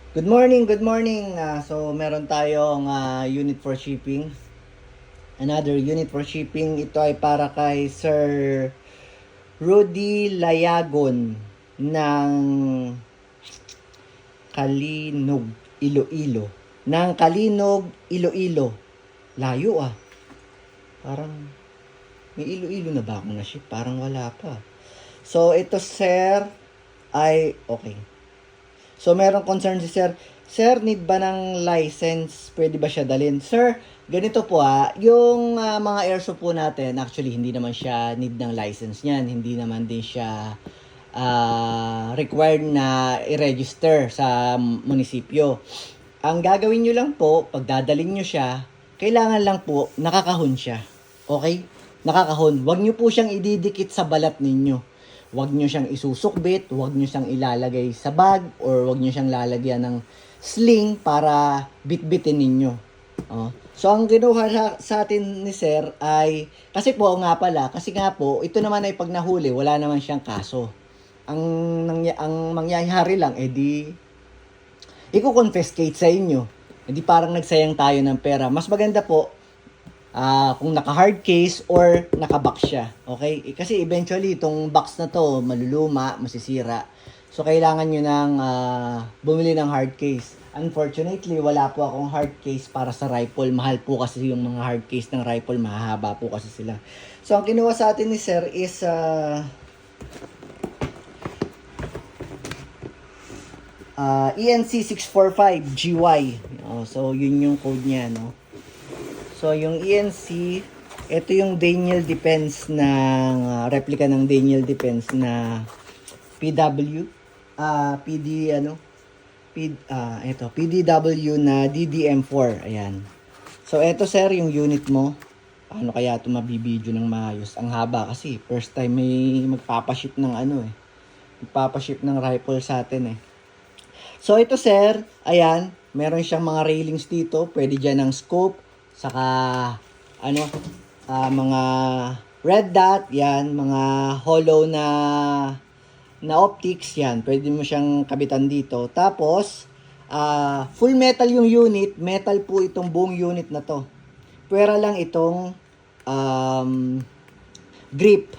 Good morning, good morning. So meron tayong unit for shipping. Another unit for shipping. Ito ay para kay Sir Rudy Layagon ng Kalinog, Iloilo. Ng Kalinog, Iloilo. Layo ah. Parang may Iloilo na ba akong na-ship? Parang wala pa. So ito sir ay okay. So, meron concern si Sir. Sir, need ba ng license? Pwede ba siya dalhin? Sir, ganito po yung mga airsoft po natin, actually, hindi naman siya need ng license niyan. Hindi naman din siya required na i-register sa munisipyo. Ang gagawin nyo lang po, pag dadalhin nyo siya, kailangan lang po, nakakahon siya. Okay? Nakakahon. Huwag nyo po siyang ididikit sa balat ninyo. Huwag nyo siyang isusukbit, huwag nyo siyang ilalagay sa bag, or huwag nyo siyang lalagyan ng sling para bitbitin ninyo. So, ang ginawa sa atin ni Sir ay, kasi po nga pala, kasi nga po, ito naman ay pag nahuli, wala naman siyang kaso. Ang mangyayari lang, edi, i-confiscate sa inyo. Hindi parang nagsayang tayo ng pera. Mas maganda po, kung naka-hard case or naka-box siya. Okay? Kasi eventually, itong box na to, maluluma, masisira. So, kailangan nyo nang bumili ng hard case. Unfortunately, wala po akong hard case para sa rifle. Mahal po kasi yung mga hard case ng rifle. Mahahaba po kasi sila. So, ang kinuha sa atin ni Sir is ENC 645 GY. So, yun yung code niya, no? So, yung ENC, ito yung Daniel Defense ng replica ng Daniel Defense na PW, PD, ito, PDW na DDM4. Ayan. So, ito sir, yung unit mo. Paano kaya ito mabibidyo ng maayos? Ang haba kasi, first time may magpapaship ng magpapaship ng rifle sa atin eh. So, ito sir, ayan, meron siyang mga railings dito. Pwede dyan ng scope, saka, mga red dot, yan, mga hollow na optics, yan. Pwede mo siyang kabitan dito. Tapos, full metal yung unit. Metal po itong buong unit na to. Pwera lang itong grip.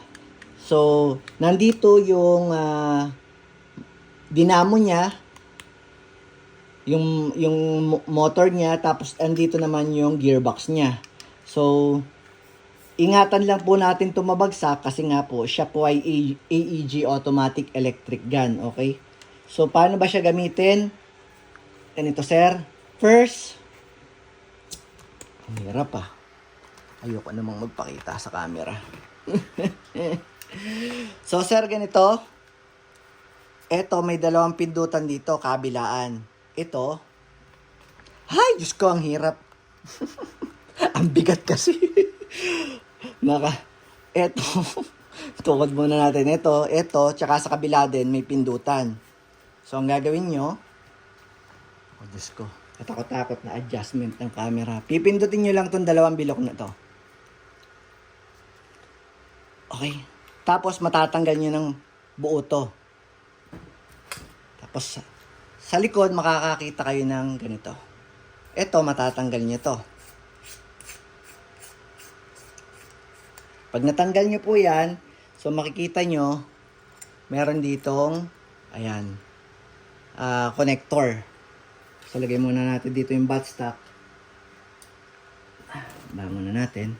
So, nandito yung dinamo niya, yung motor niya, tapos andito naman yung gearbox niya. So, ingatan lang po natin tumabagsak kasi nga po, siya po ay AEG automatic electric gun, okay? So, paano ba siya gamitin? Ganito, sir. First, ang hirap Ayoko namang magpakita sa camera. So, sir, ganito. Ito, may dalawang pindutan dito, kabilaan. Ito, ay, Diyos ko, ang hirap. Ang bigat kasi. Eto, tukod muna natin. Ito, tsaka sa kabila din, may pindutan. So, ang gagawin nyo, oh, Diyos ko, katakot-takot na adjustment ng camera. Pipindutin nyo lang tong dalawang bilok na to. Okay. Tapos, matatanggal nyo ng buo to. Tapos, sa likod, makakakita kayo ng ganito. Ito, matatanggal nyo to. Pag natanggal nyo po yan, so makikita nyo, meron ditong, ayan, connector. So, lagay muna natin dito yung buttstock. Bangon na natin.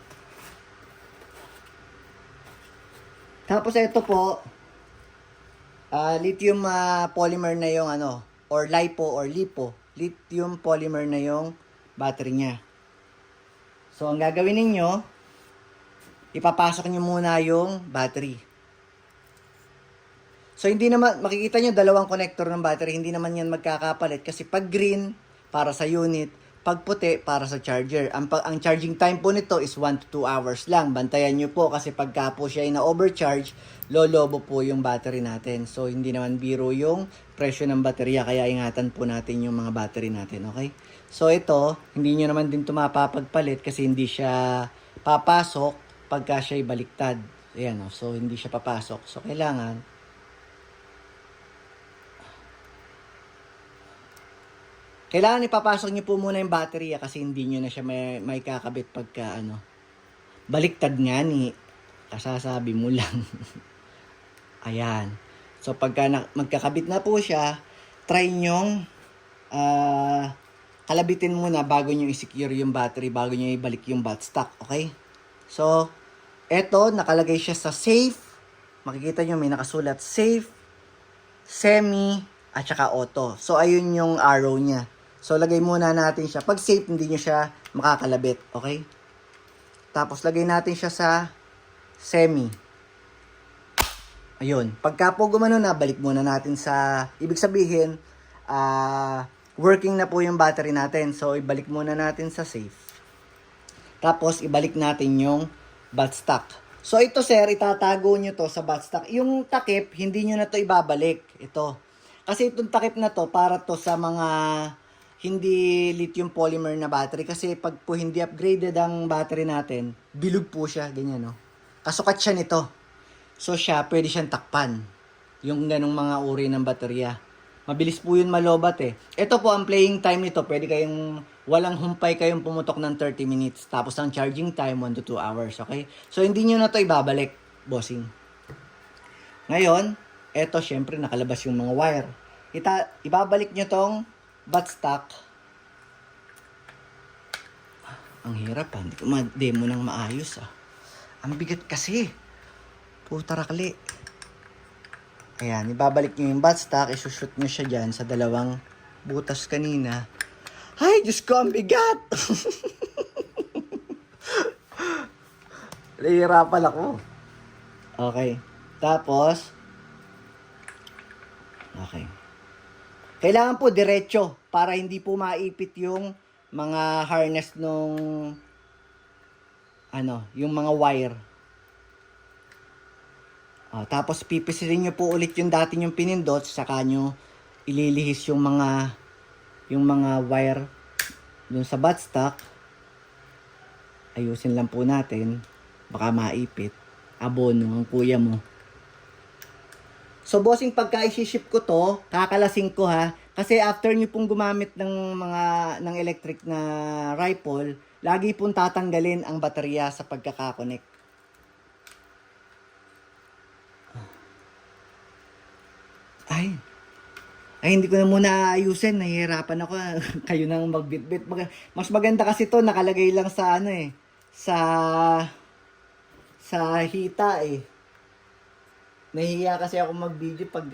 Tapos, ito po, lithium polymer na yung or LiPo or LiPo. Lithium polymer na yung battery niya. So, ang gagawin ninyo, ipapasok nyo muna yung battery. So, hindi naman, makikita nyo dalawang connector ng battery, hindi naman yan magkakapalit kasi pag green, para sa unit, pag puti, para sa charger. Ang charging time po nito is 1 to 2 hours lang. Bantayan nyo po kasi pagka po siya ay na-overcharge, lolobo po yung battery natin. So, hindi naman biro yung presyo ng baterya, kaya ingatan po natin yung mga battery natin, okay? So, ito, hindi nyo naman din ito mapapagpalit kasi hindi siya papasok pagka siya ay baliktad. Ayan, so hindi siya papasok. So, kailangan Kailangan ipapasok nyo po muna yung battery kasi hindi nyo na siya may kakabit pagka baliktad nga ni. Kasasabi mo lang. Ayan. So pagka magkakabit na po siya, try nyong kalabitin muna bago nyo i-secure yung battery, bago nyo ibalik yung buttstock. Okay? So, eto, nakalagay siya sa safe. Makikita nyo may nakasulat safe, semi, at saka auto. So, ayun yung arrow niya. So, lagay muna natin siya. Pag safe, hindi nyo siya makakalabit. Okay? Tapos, lagay natin siya sa semi. Ayun. Pagka po gumano na, balik muna natin sa, ibig sabihin, working na po yung battery natin. So, ibalik muna natin sa safe. Tapos, ibalik natin yung buttstock. So, ito sir, itatago nyo to sa buttstock. Yung takip, hindi nyo na to ibabalik. Ito. Kasi itong takip na to, para to sa mga hindi lithium polymer na battery. Kasi pag po hindi upgraded ang battery natin, bilog po siya. Ganyan, no? Kasukat siya nito. So, siya, pwede siyang takpan. Yung ganong mga uri ng baterya. Mabilis po yun malobat eh. Ito po, ang playing time nito, pwede kayong, walang humpay kayong pumutok ng 30 minutes. Tapos ang charging time, 1 to 2 hours. Okay? So, hindi nyo na to ibabalik, bossing. Ngayon, eto, syempre, nakalabas yung mga wire. Ibabalik nyo tong buttstock. Ang hirap ha. Hindi ko ma-demo ng maayos ah. Ang bigat kasi. Puta rakli. Ayan, ibabalik nyo yung buttstock, isushoot nyo siya dyan sa dalawang butas kanina. Ay, Diyos ko, ang bigat! Nahihirapan ako. Okay. Tapos, okay. Kailangan po diretso para hindi po maipit yung mga harness nung yung mga wire. Tapos pipisilin nyo po ulit yung dati yung pinindot, saka nyo ililihis yung mga wire dun sa buttstock. Ayusin lang po natin, baka maipit. Abono ang kuya mo. So bossing, pagka i-ship ko to, kakalasing ko ha, kasi after nyo pong gumamit ng electric na rifle, lagi pong tatanggalin ang baterya sa pagkakakonect. Ay, hindi ko na muna aayusin. Nahihirapan ako. Kayo nang magbitbit. Mas maganda kasi to nakalagay lang sa sa hita eh. Nahihiya kasi ako mag-video pag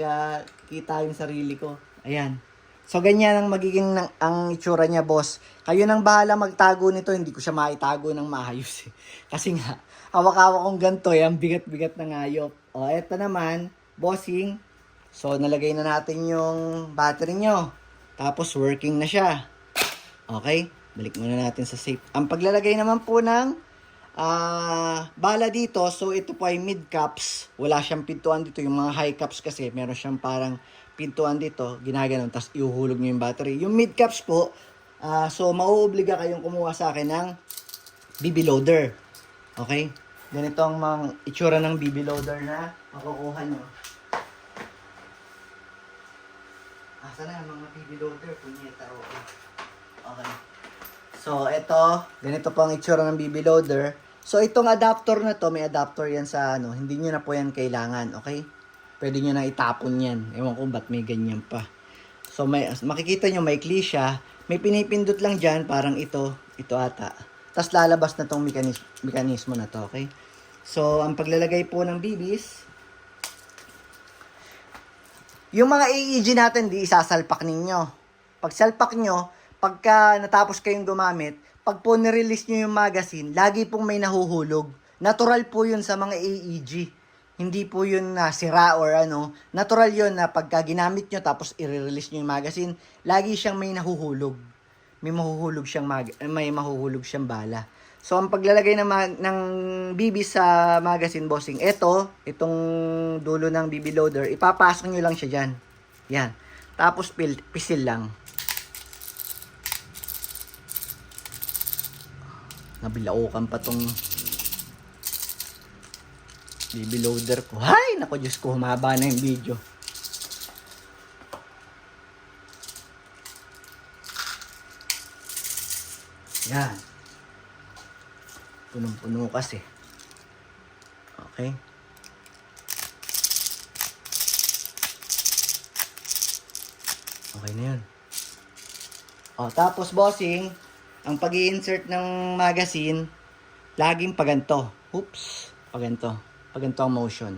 kita yung sarili ko. Ayan. So, ganyan ang magiging ang itsura niya, boss. Kayo nang bahala magtago nito. Hindi ko siya maitago ng maayos eh. Kasi nga, hawak-hawak kong ganito eh. Ang bigat-bigat ng hayop. O, eto naman, bossing. So, nalagay na natin yung battery nyo. Tapos, working na siya. Okay? Balik muna natin sa safe. Ang paglalagay naman po ng bala dito, so ito po ay mid caps. Wala siyang pintuan dito. Yung mga high caps kasi, meron siyang parang pintuan dito. Ginaganon, tapos iuhulog nyo yung battery. Yung mid caps po, so mauobliga kayong kumuha sa akin ng BB loader. Okay? Ganito ang mga itsura ng BB loader na makukuha nyo. Asa na mga BB loader? Punyeta ro. Okay. So, ganito po ang itsura ng BB loader. So, itong adapter na to, may adapter yan sa hindi nyo na po yan kailangan, okay? Pwede nyo na itapon yan. Ewan ko ba't may ganyan pa. So, makikita nyo, may maikli siya. May pinipindot lang dyan, parang ito ata. Tapos lalabas na tong mekanismo na to, okay? So, ang paglalagay po ng BBs, yung mga AEG natin, di isasalpak ninyo. Pag salpak nyo, pagka natapos kayong gumamit, pag po nirelease nyo yung magazine, lagi pong may nahuhulog. Natural po yun sa mga AEG. Hindi po yun na sira or Natural yun na pagka ginamit nyo tapos i-release nyo yung magazine, lagi siyang may nahuhulog. May mahuhulog siyang bala. So, ang paglalagay ng BB sa magazine, bossing, itong dulo ng BB loader, ipapasok nyo lang siya dyan. Yan. Tapos, pisil lang. Nabilaukan pa tong BB loader ko. Hay! Naku, Diyos ko, humaba na yung video. Yan. Punong-puno kasi. Okay. Okay na yun. O, tapos bossing, ang pag-i-insert ng magazine, laging paganto. Oops. Paganto. Paganto ang motion.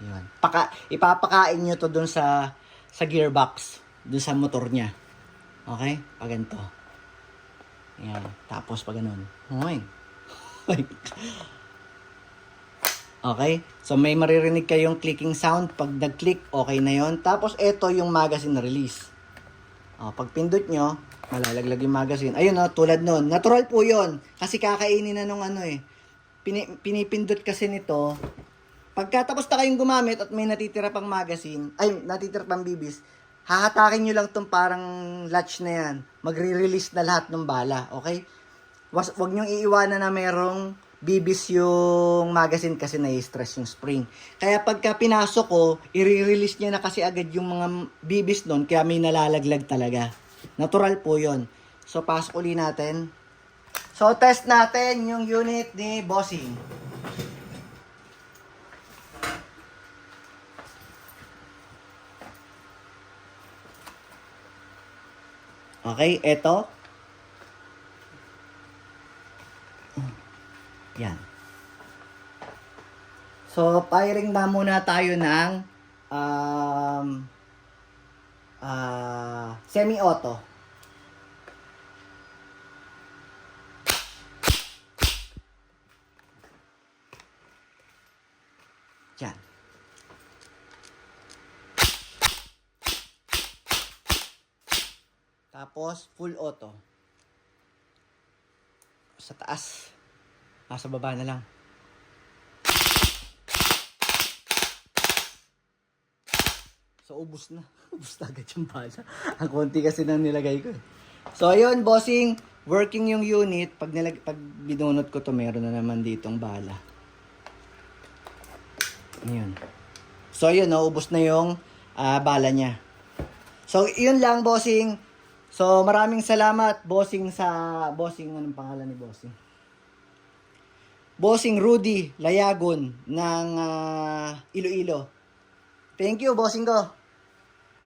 Yan. Ipapakain nyo to dun sa gearbox. Dun sa motor niya. Okay? Paganto. Yan. Tapos pag ganun. Okay. Okay? So, may maririnig kayong clicking sound. Pag nag-click, okay na yon. Tapos, ito yung magazine release. Pag pindot nyo, malalaglag yung magazine. Ayun, tulad nun. Natural po yon. Kasi kakainin na nung pinipindot kasi nito. Pagkatapos na kayong gumamit at may natitira pang magazine, natitira pang bibis, hahatakin nyo lang tong parang latch na yan. Magre-release na lahat ng bala. Okay? Wag nyo iiwanan na merong bibis yung magazine kasi nai-stress yung spring. Kaya pagka pinasok ko, i-release niya na kasi agad yung mga bibis doon, kaya may nalalaglag talaga. Natural po yon. So, pasok uli natin. So, test natin yung unit ni Bossing. Okay, eto. Yan. So, firing na muna tayo ng semi-auto. Yan. Tapos, full auto. Sa taas. Sa baba na lang. So, ubus na. Ubus na agad yung bala. Ang konti kasi nang nilagay ko. So, ayun, bossing. Working yung unit. Pag binunot ko to, meron na naman ditong bala. Ayun. So, ayun, ubus na yung bala niya. So, yun lang, bossing. So, maraming salamat, bossing, anong pangalan ni bossing? Bossing Rudy Layagon ng Iloilo. Thank you, bossing ko.